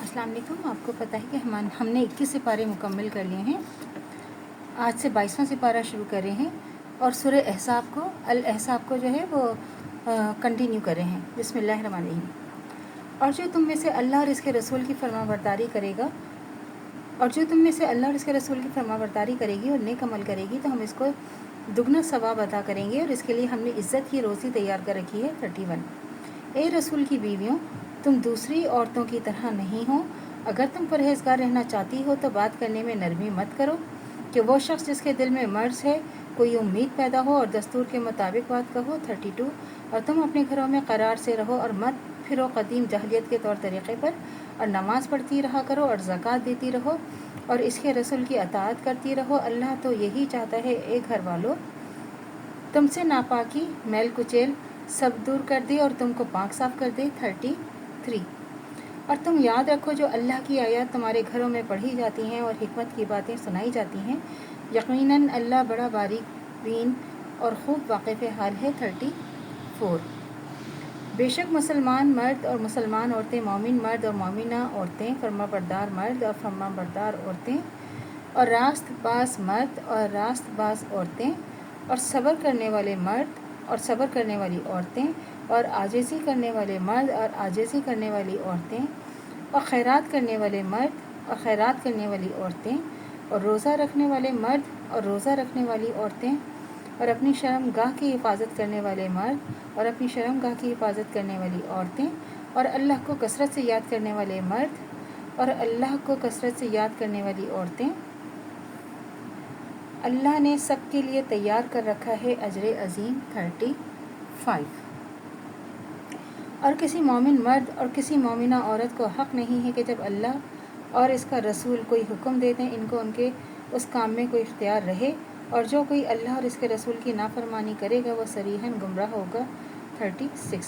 अस्सलाम वालेकुम। आपको पता है कि हमने 21 सिपारे मुकम्मल कर लिए हैं। आज से 22वां सिपारा शुरू कर रहे हैं और सूरह अल-अहज़ाब को जो है वो कंटिन्यू कर रहे हैं। बिस्मिल्लाहिर्रहमानिर्रहीम। और जो तुम में से अल्लाह और इसके रसूल की फरमाबरदारी करेगा और नेक अमल करेगी तो हम इसको दुगना सवाब अता करेंगे और इसके लिए हमने इज़्ज़त की रोज़ी तैयार कर रखी है। 31। ए रसूल की बीवियों, तुम दूसरी औरतों की तरह नहीं हो। अगर तुम परहेजगार रहना चाहती हो तो बात करने में नरमी मत करो कि वो शख्स जिसके दिल में मर्ज़ है कोई उम्मीद पैदा हो और दस्तूर के मुताबिक बात कहो। 32। और तुम अपने घरों में करार से रहो और मत फिरो कदीम जहलियत के तौर तरीक़े पर, और नमाज़ पढ़ती रहा करो और ज़कात देती रहो और इसके रसूल की अताअत करती रहो। अल्लाह तो यही चाहता है ए घर वालों, तुमसे नापाकी मैल कुचेल सब दूर कर दे और तुमको पाक साफ कर दे। 33। और तुम याद रखो जो अल्लाह की आयत तुम्हारे घरों में पढ़ी जाती हैं और हिकमत की बातें सुनाई जाती हैं, यकीनन अल्लाह बड़ा बारीक बीन और खूब वाक़िफ़ हाल है। 34। बेशक मुसलमान मर्द और मुसलमान औरतें, मौमिन मर्द और मौमिना औरतें, फर्माबरदार मर्द और फर्माबरदार औरतें, और रास्त बाज मर्द और रास्त बाज औरतें, और सब्र करने वाले मर्द और सब्र करने वाली औरतें, और आजिज़ी करने वाले मर्द और आजिज़ी करने वाली औरतें, और खैरात करने वाले मर्द और खैरात करने वाली औरतें, और रोज़ा रखने वाले मर्द और रोज़ा रखने वाली औरतें, और अपनी शर्मगाह की हिफाजत करने वाले मर्द और अपनी शर्मगाह की हिफाजत करने वाली औरतें, और अल्लाह को कसरत से याद करने वाले मर्द और अल्लाह को कसरत से याद करने वाली औरतें। अल्लाह ने सब के लिए तैयार कर रखा है अजर अज़ीम। 35। और किसी मोमिन मर्द और किसी मोमिना औरत को हक़ नहीं है कि जब अल्लाह और इसका रसूल कोई हुक्म देते हैं इनको उनके उस काम में कोई इख्तियार रहे, और जो कोई अल्लाह और इसके रसूल की नाफरमानी करेगा वह सरीहन गुमराह होगा। 36।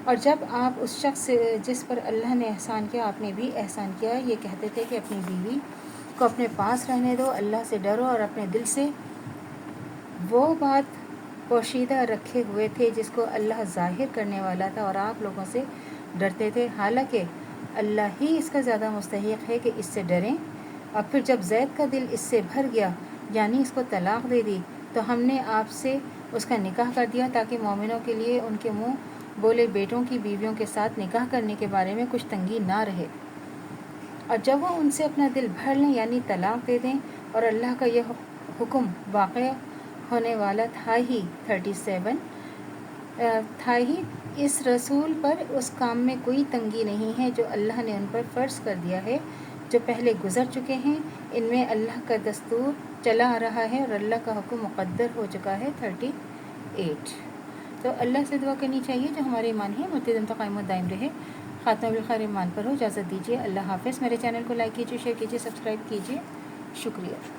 और जब आप उस शख्स से जिस पर अल्लाह ने एहसान किया आपने भी एहसान किया ये कहते थे कि अपनी बीवी को अपने पास रहने दो, अल्लाह से डरो और अपने दिल से वो बात पोशीदा रखे हुए थे जिसको अल्लाह ज़ाहिर करने वाला था और आप लोगों से डरते थे, हालांकि अल्लाह ही इसका ज़्यादा मुस्तहिक़ है कि इससे डरें। और फिर जब ज़ैद का दिल इससे भर गया यानी इसको तलाक़ दे दी तो हमने आपसे उसका निकाह कर दिया ताकि मोमिनों के लिए उनके मुँह बोले बेटों की बीवियों के साथ निकाह करने के बारे में कुछ तंगी ना रहे, और जब वो उनसे अपना दिल भर लें यानी तलाक़ दे दें, और अल्लाह का यह हुक्म वाक़ होने वाला था ही 37 था ही इस रसूल पर उस काम में कोई तंगी नहीं है जो अल्लाह ने उन पर फ़र्ज़ कर दिया है जो पहले गुज़र चुके हैं। इनमें अल्लाह का दस्तूर चला आ रहा है और अल्लाह का हुक्म मुक़द्दर हो चुका है। 38। तो अल्लाह से दुआ करनी चाहिए जो हमारे ईमान है मुतदम क़ाइम दाइम रहे, ख़ात्मा बिल खैर ईमान पर हो। इजाज़त दीजिए, अल्लाह हाफ़िज़। मेरे चैनल को लाइक कीजिए, शेयर कीजिए, सब्सक्राइब कीजिए। शुक्रिया।